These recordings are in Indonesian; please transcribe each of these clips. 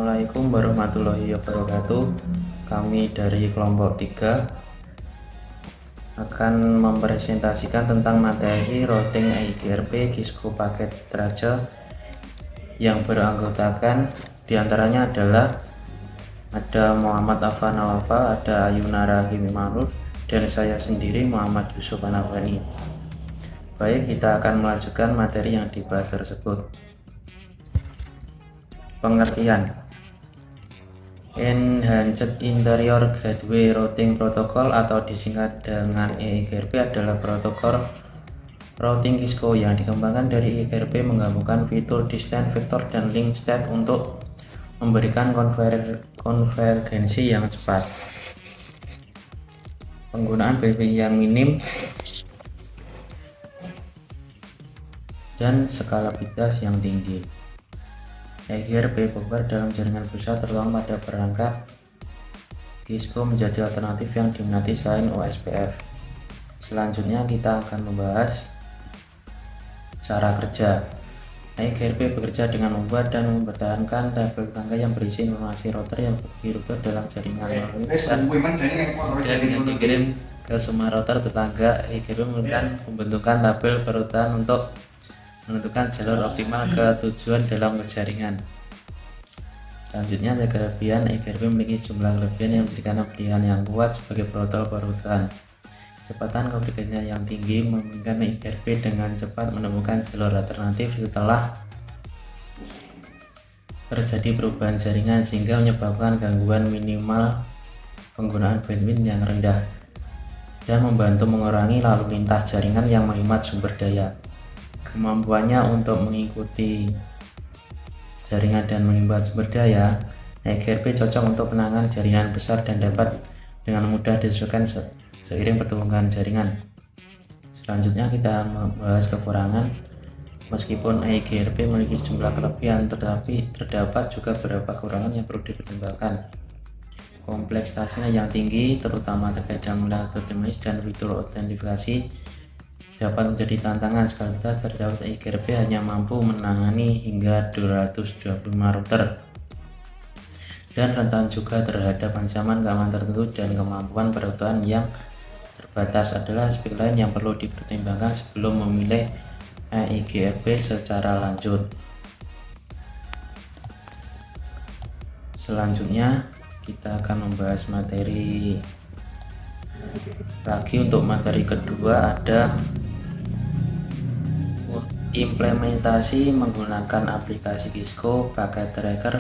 Assalamualaikum warahmatullahi wabarakatuh. Kami dari kelompok 3 akan mempresentasikan tentang materi routing IGRP Cisco paket Trace yang beranggotakan diantaranya adalah ada Muhammad Afan Nawafal, ada Ayuna Rahim Imanur, dan saya sendiri Muhammad Yusuf Anabani. Baik, kita akan melanjutkan materi yang dibahas tersebut. Pengertian Enhanced Interior Gateway Routing Protocol atau disingkat dengan EIGRP adalah protokol routing Cisco yang dikembangkan dari EIGRP, menggabungkan fitur distance vector dan link state untuk memberikan konvergensi yang cepat, penggunaan bandwidth yang minim, dan skalabilitas yang tinggi. EIGRP beber dalam jaringan pusat terutama pada perangkat Cisco menjadi alternatif yang diminati selain OSPF. Selanjutnya kita akan membahas cara kerja. EIGRP bekerja dengan membuat dan mempertahankan tabel tangga yang berisi informasi router yang berada dalam jaringan melalui pesan dan yang dikirim ke semua router tetangga. EIGRP memberikan pembentukan tabel perurutan untuk menentukan jalur optimal ke tujuan dalam jaringan. Selanjutnya, kelebihan EIGRP memiliki jumlah kelebihan yang menjadikan pilihan yang kuat sebagai protokol perurutan. Kecepatan konvergensinya yang tinggi memungkinkan EIGRP dengan cepat menemukan jalur alternatif setelah terjadi perubahan jaringan, sehingga menyebabkan gangguan minimal penggunaan bandwidth yang rendah dan membantu mengurangi lalu lintas jaringan yang menghemat sumber daya. Kemampuannya untuk mengikuti jaringan dan menghemat sumber daya, EIGRP cocok untuk penanganan jaringan besar dan dapat dengan mudah disesuaikan seiring pertumbuhan jaringan. Selanjutnya kita membahas kekurangan. Meskipun EIGRP memiliki sejumlah kelebihan, tetapi terdapat juga beberapa kekurangan yang perlu dipertimbangkan. Kompleksitasnya yang tinggi, terutama terkait dengan metode dinamis dan fitur autentifikasi, dapat menjadi tantangan. Sekaligus terdapat EIGRP hanya mampu menangani hingga 225 router dan rentan juga terhadap ancaman keamanan tertentu dan kemampuan perurutan yang terbatas adalah aspek lain yang perlu dipertimbangkan sebelum memilih EIGRP secara lanjut. Selanjutnya kita akan membahas materi lagi. Untuk materi kedua ada implementasi menggunakan aplikasi Cisco paket tracker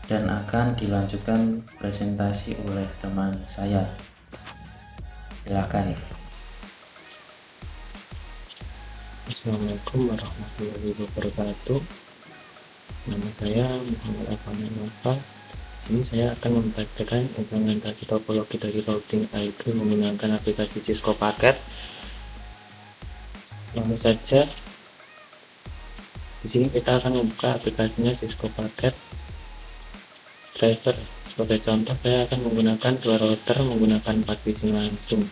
dan akan dilanjutkan presentasi oleh teman saya. Silakan. Assalamualaikum warahmatullahi wabarakatuh. Nama saya Muhammad Afan Nawafal. Sini saya akan mempraktikkan implementasi topologi dari routing IP menggunakan aplikasi Cisco paket. Langsung saja, di sini kita akan membuka aplikasinya Cisco paket tracer. Sebagai contoh, saya akan menggunakan dua router menggunakan partition langsung.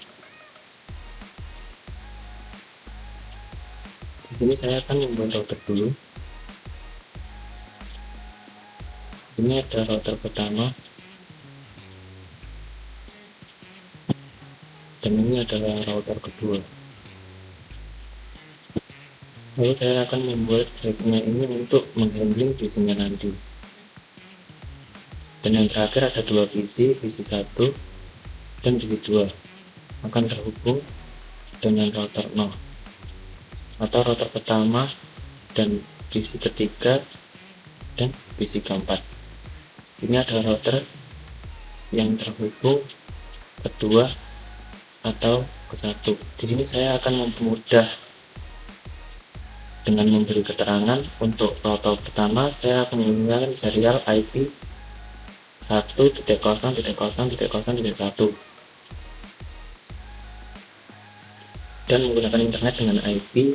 Di sini saya akan membuat router dulu. Ini ada router pertama dan ini adalah router kedua. Lalu saya akan membuat routernya ini untuk menghandling visinya nanti. Dan yang terakhir ada dua visi 1 dan visi 2 akan terhubung dengan router 0 atau router pertama dan visi ketiga dan visi keempat. Ini adalah router yang terhubung kedua atau ke 1. Di sini saya akan mempermudah dengan memberi keterangan. Untuk router pertama saya akan menggunakan serial IP 1.0.0.0.1 dan menggunakan internet dengan IP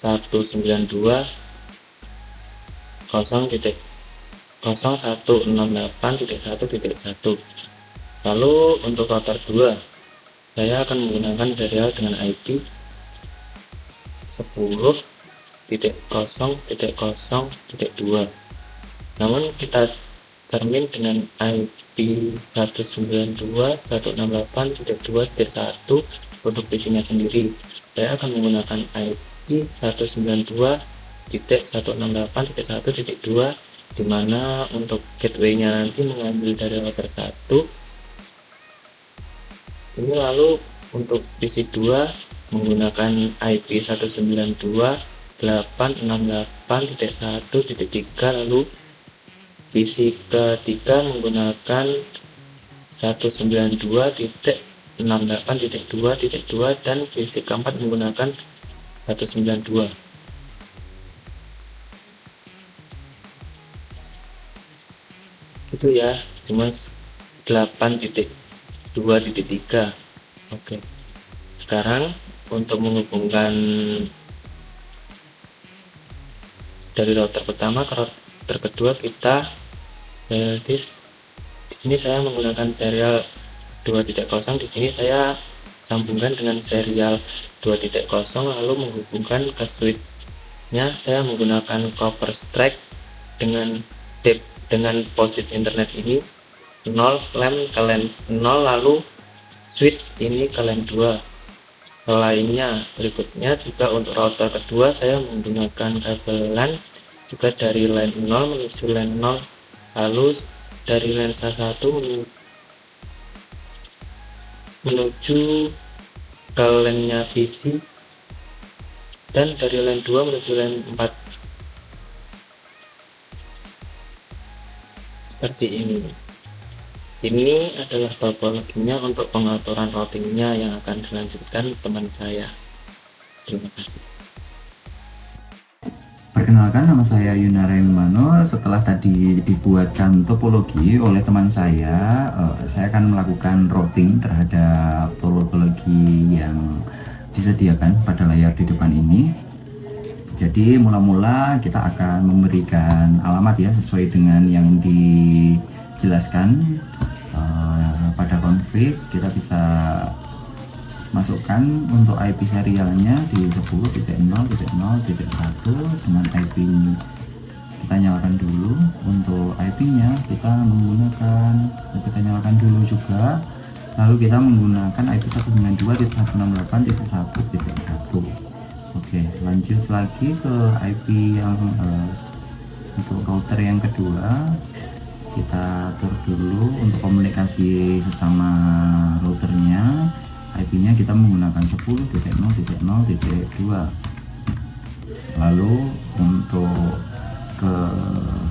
192.0.0.168.1.1. Lalu untuk router 2 saya akan menggunakan serial dengan IP 10.0.0.2 Namun kita cermin dengan IP 192.168.2.1 untuk PC-nya sendiri. Saya akan menggunakan IP 192.168.1.2, di mana untuk gateway-nya nanti mengambil dari router 1 ini, lalu untuk PC 2 menggunakan IP 192.868.1.3, lalu PC ketiga menggunakan 192.68.2.2, dan PC keempat menggunakan 192. Itu ya, cuma 8.2.3. Oke, sekarang untuk menghubungkan dari router pertama ke router kedua, kita di sini saya menggunakan serial 2.0, di sini saya sambungkan dengan serial 2.0, lalu menghubungkan ke switch-nya saya menggunakan cover strike dengan posit internet ini 0, LAN ke LAN 0, lalu switch ini ke LAN 2 lainnya. Berikutnya juga untuk router kedua saya menggunakan kabel LAN juga dari LAN 0 menuju LAN 0, lalu dari LAN 1 menuju ke LAN-nya PC, dan dari LAN 2 menuju LAN 4 seperti ini. Ini adalah topologinya untuk pengaturan routingnya yang akan dilanjutkan teman saya. Terima kasih. Perkenalkan, nama saya Yunara Manur. Setelah tadi dibuatkan topologi oleh teman saya akan melakukan routing terhadap topologi yang disediakan pada layar di depan ini. Jadi mula-mula kita akan memberikan alamat ya, sesuai dengan yang dijelaskan pada konfig. Kita bisa masukkan untuk IP serialnya di 10.0.0.1 dengan IP kita nyalakan dulu. Untuk IP nya kita nyalakan dulu juga, lalu kita menggunakan IP 192.168.1.1. Oke, lanjut lagi ke IP yang untuk router yang kedua. Kita atur dulu untuk komunikasi sesama routernya. IP-nya kita menggunakan 10.0.0.2. Lalu untuk ke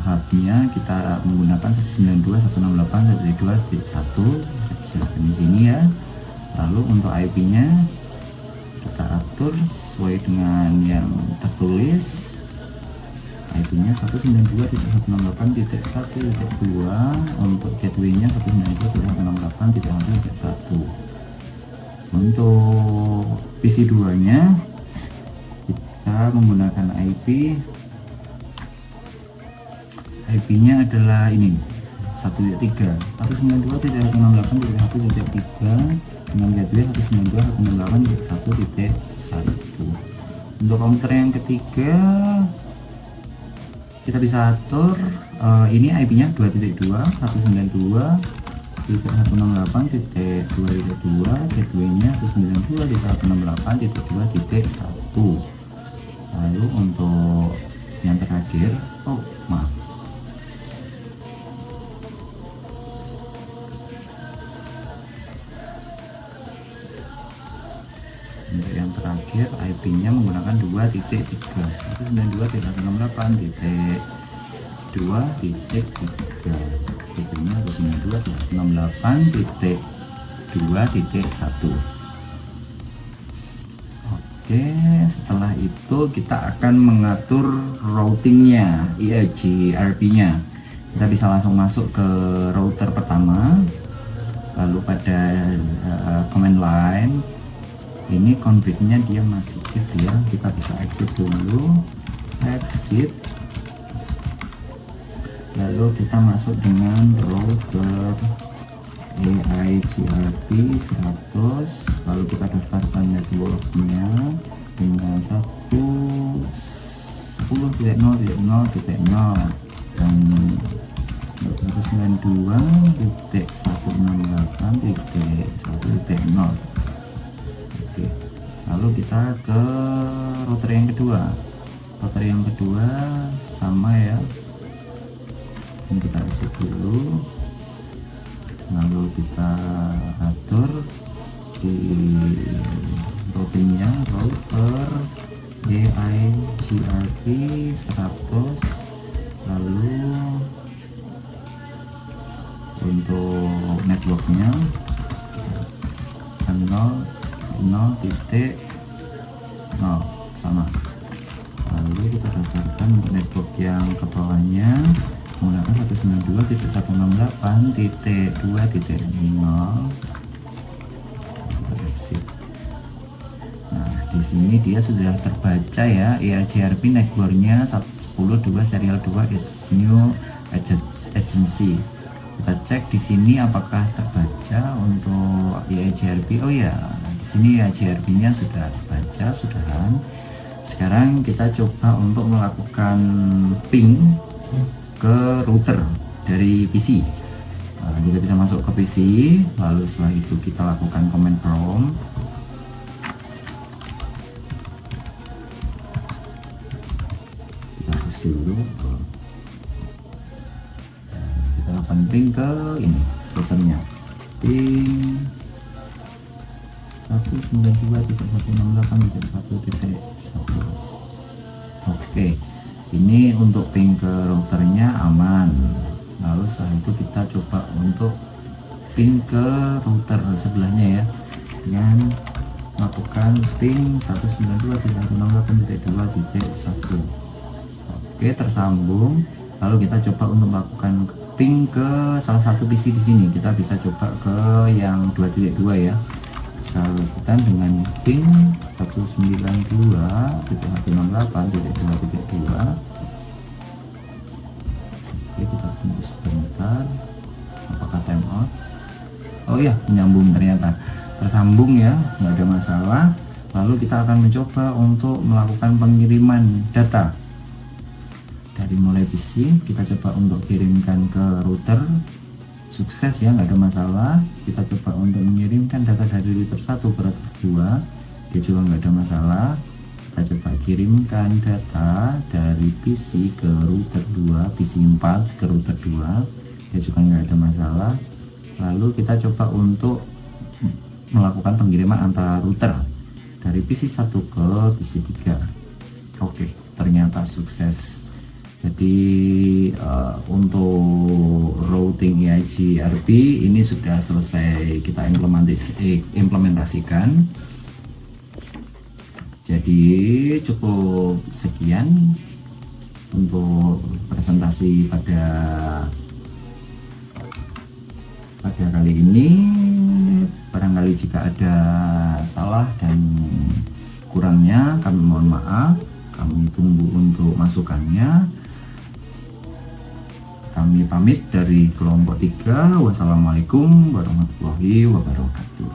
hub-nya kita menggunakan 192.168.2.1 di sini ya. Lalu untuk IP-nya kita atur sesuai dengan yang tertulis. IP-nya 192.168.1.2, untuk gateway-nya 192.168.1.1. Untuk PC 2 nya kita menggunakan IP nya adalah ini 1.3, 192.168.1.3 dengan gateway 192.168.1.1. Untuk komputer yang ketiga kita bisa atur ini IP nya 2.2, 192.168.2.2, gateway nya 192.168.2.1. lalu untuk yang terakhir untuk yang terakhir IP nya menggunakan 2.3, 192.168.2.3, IP nya 192.168.2.1. Oke, setelah itu kita akan mengatur routingnya, GRP nya. Kita bisa langsung masuk ke router pertama, lalu pada command line ini config-nya dia masih if ya, kita bisa exit dulu, exit, lalu kita masuk dengan router AIGRP 100, lalu kita daftarkan networknya dengan 10.0.0.0, dan 192.168.1.0. Oke, lalu kita ke router yang kedua. Router yang kedua sama ya, ini kita isi dulu, lalu kita atur di routingnya router EIGRP 100. Lalu untuk networknya 0.0 sama. Lalu kita daftarkan untuk network yang ke bawahnya menggunakan 192.168.2.0. Exit. Nah, di sini dia sudah terbaca ya, EIGRP networknya 10.2 serial 2 is new agency. Kita cek di sini apakah terbaca untuk EIGRP. Oh ya, di sini EIGRP-nya sudah terbaca, sudahan. Sekarang kita coba untuk melakukan ping ke router dari PC. Kita bisa masuk ke PC, lalu setelah itu kita lakukan command prompt. Kita hapus dulu. Kita lakukan ping ke ini routernya, ping 192.168.1.1. Oke, ini untuk ping ke routernya aman. Lalu setelah itu kita coba untuk ping ke router sebelahnya ya, dengan melakukan ping 192.168.2.1. Oke, tersambung. Lalu kita coba untuk melakukan ping ke salah satu PC di sini. Kita bisa coba ke yang 2.2 ya. Bisa lakukan dengan ping 192.168.2.2. Oke, kita tunggu sebentar apakah timeout. Oh ya, menyambung, ternyata tersambung ya, nggak ada masalah. Lalu kita akan mencoba untuk melakukan pengiriman data dari mulai PC. Kita coba untuk kirimkan ke router, sukses ya, nggak ada masalah. Kita coba untuk mengirimkan data dari router 1 ke router 2, dia juga nggak ada masalah. Kita coba kirimkan data dari PC ke router 2, PC 4 ke router 2, dia juga nggak ada masalah. Lalu kita coba untuk melakukan pengiriman antara router dari PC 1 ke PC 3. Oke, ternyata sukses. Jadi untuk routing EIGRP ini sudah selesai kita implementasikan. Jadi cukup sekian untuk presentasi pada kali ini. Barangkali jika ada salah dan kurangnya kami mohon maaf. Kami tunggu untuk masukannya. Kami pamit dari kelompok 3. Wassalamualaikum warahmatullahi wabarakatuh.